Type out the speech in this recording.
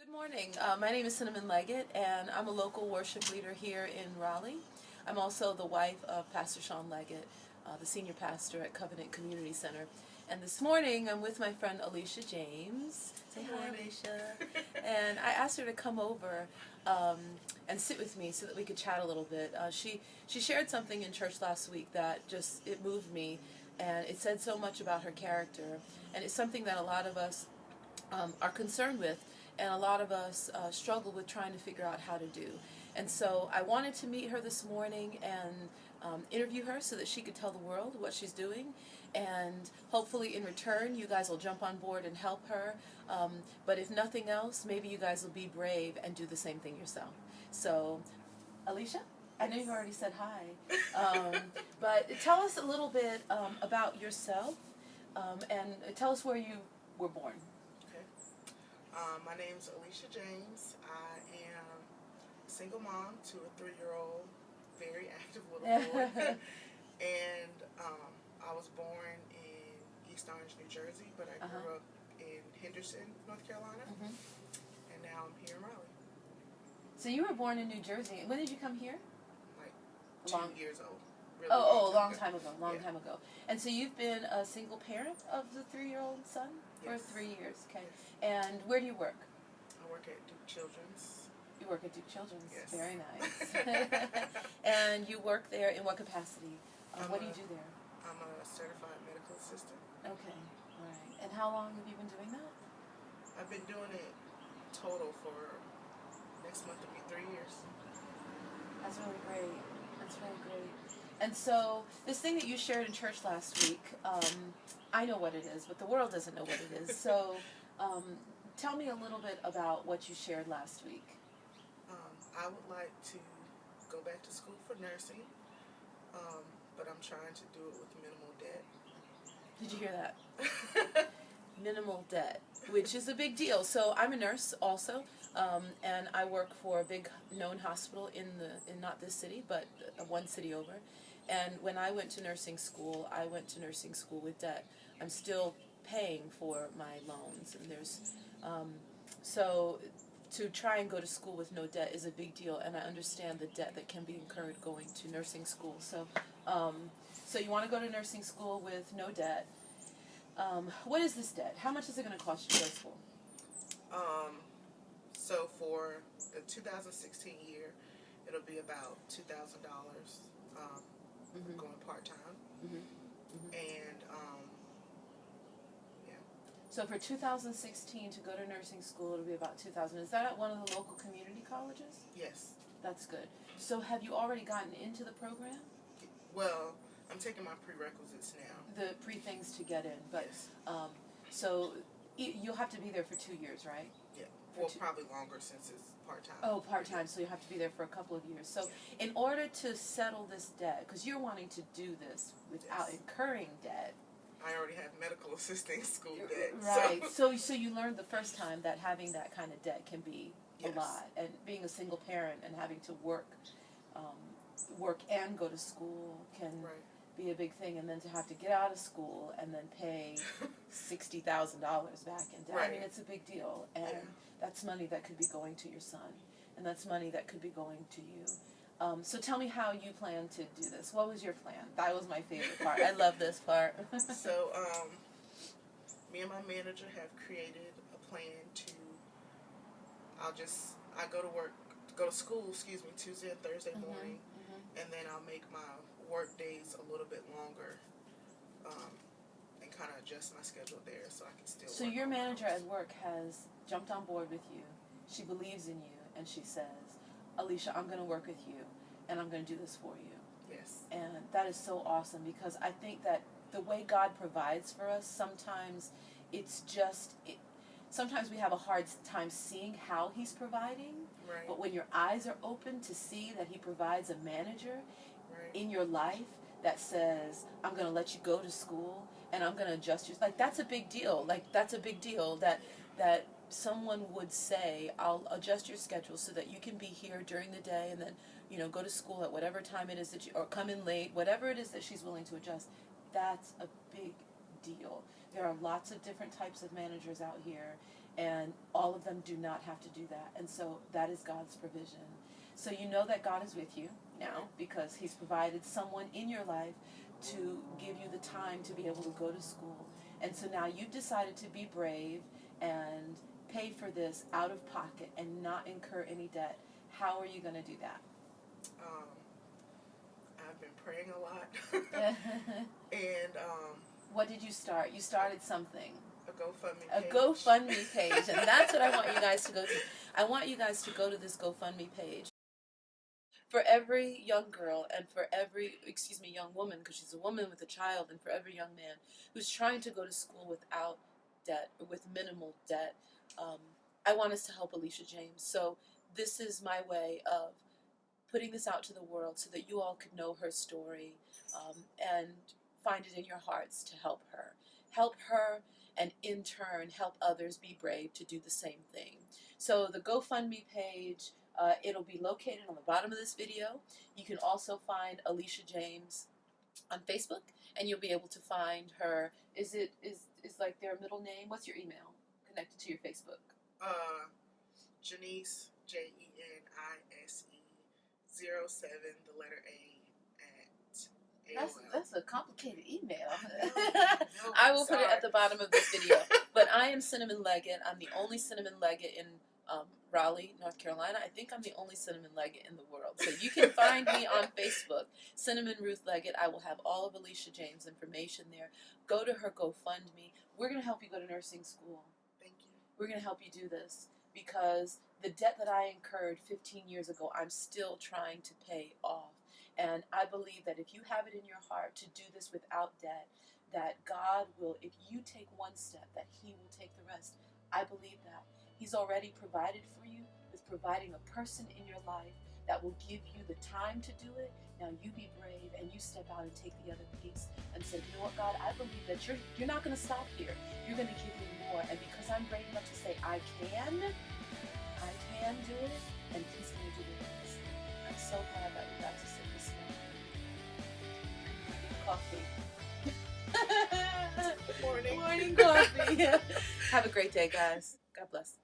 Good morning. My name is Cinnamon Leggett, and I'm a local worship leader here in Raleigh. I'm also the wife of Pastor Sean Leggett, the senior pastor at Covenant Community Center. And this morning, I'm with my friend Alicia James. Say hi, Alicia. And I asked her to come over and sit with me so that we could chat a little bit. She shared something in church last week that it moved me, and it said so much about her character. And it's something that a lot of us are concerned with, and a lot of us struggle with trying to figure out how to do. And so I wanted to meet her this morning and interview her so that she could tell the world what she's doing, and hopefully in return you guys will jump on board and help her. But if nothing else, maybe you guys will be brave and do the same thing yourself. So, Alicia? I know you already said hi, but tell us a little bit about yourself, and tell us where you were born. Okay. My name's Alicia James. I am a single mom to a 3-year-old, very active little boy. And I was born in East Orange, New Jersey, but I grew up in Henderson, North Carolina. And now I'm here in Raleigh. So you were born in New Jersey. When did you come here? Like 2 years old. Really Long time ago. And so you've been a single parent of the 3-year-old son for 3 years, okay? Yes. And where do you work? I work at Duke Children's. You work at Duke Children's. Yes. Very nice. And you work there in what capacity? What do you do there? I'm a certified medical assistant. Okay, all right. And how long have you been doing that? I've been doing it total for next month will be 3 years. That's really great. That's really great. And so, this thing that you shared in church last week, I know what it is, but the world doesn't know what it is. So, tell me a little bit about what you shared last week. I would like to go back to school for nursing, but I'm trying to do it with minimal debt. Did you hear that? Minimal debt, which is a big deal. So I'm a nurse also, and I work for a big known hospital in not this city, but one city over. And when I went to nursing school, I went to nursing school with debt. I'm still paying for my loans, and so to try and go to school with no debt is a big deal, and I understand the debt that can be incurred going to nursing school. So, so you want to go to nursing school with no debt. What is this debt? How much is it going to cost you to go to school? So for the 2016 year, it'll be about $2,000. Going part-time. And, yeah. So for 2016 to go to nursing school, it'll be about $2,000. Is that at one of the local community colleges? Yes. That's good. So have you already gotten into the program? Well, I'm taking my prerequisites now. The pre-things to get in. But, yes. So you'll have to be there for 2 years, right? Yeah. Well, probably longer since it's part-time. Oh, part-time, so you have to be there for a couple of years. So in order to settle this debt, because you're wanting to do this without incurring debt. I already have medical assisting school debt. Right. So you learned the first time that having that kind of debt can be a lot. And being a single parent and having to work and go to school can be a big thing, and then to have to get out of school and then pay $60,000 back in debt. I mean, it's a big deal, and that's money that could be going to your son, and that's money that could be going to you. So tell me how you plan to do this. What was your plan? That was my favorite part. I love this part. So, me and my manager have created a plan to, I go to school, Tuesday and Thursday morning, and then I'll make my work days a little bit longer, and kind of adjust my schedule there so I can still So work your manager hours. at work has jumped on board with you. She believes in you, and she says, Alicia, I'm going to work with you, and I'm going to do this for you. Yes. And that is so awesome, because I think that the way God provides for us, sometimes sometimes we have a hard time seeing how He's providing. Right. But when your eyes are open to see that He provides a manager Right. in your life that says, I'm going to let you go to school, and I'm going to adjust you. Like, that's a big deal. Like, that's a big deal that someone would say, I'll adjust your schedule so that you can be here during the day, and then, go to school at whatever time it is that or come in late, whatever it is that she's willing to adjust. That's a big deal. There are lots of different types of managers out here, and all of them do not have to do that. And so that is God's provision. So you know that God is with you now because He's provided someone in your life to give you the time to be able to go to school. And so now you've decided to be brave and pay for this out of pocket and not incur any debt. How are you going to do that? I've been praying a lot. And what did you start? You started something. A GoFundMe A page. GoFundMe page. And that's what I want you guys to go to. I want you guys to go to this GoFundMe page. For every young girl and for every, young woman, because she's a woman with a child, and for every young man who's trying to go to school without debt, or with minimal debt, I want us to help Alicia James. So this is my way of putting this out to the world so that you all could know her story and find it in your hearts to help her. Help her, and in turn, help others be brave to do the same thing. So the GoFundMe page, it'll be located on the bottom of this video. You can also find Alicia James on Facebook, and you'll be able to find her. Is like their middle name? What's your email connected to your Facebook? Janice, JENISE 07, the letter A at AOL. That's a complicated email. No, I will put it sorry. at the bottom of this video. But I am Cinnamon Leggett. I'm the only Cinnamon Leggett in Raleigh, North Carolina. I think I'm the only Cinnamon Leggett in the world. So you can find me on Facebook, Cinnamon Ruth Leggett. I will have all of Alicia James' information there. Go to her GoFundMe. We're going to help you go to nursing school. Thank you. We're going to help you do this because the debt that I incurred 15 years ago, I'm still trying to pay off. And I believe that if you have it in your heart to do this without debt, that God will, if you take one step, that He will take the rest. I believe that. He's already provided for you with providing a person in your life that will give you the time to do it. Now you be brave and you step out and take the other piece and say, you know what, God, I believe that you're not going to stop here. You're going to give me more. And because I'm brave enough to say I can do it, and He's going to do the rest. I'm so glad that we got to sit this morning. Coffee. Good morning. Morning coffee. Have a great day, guys. God bless.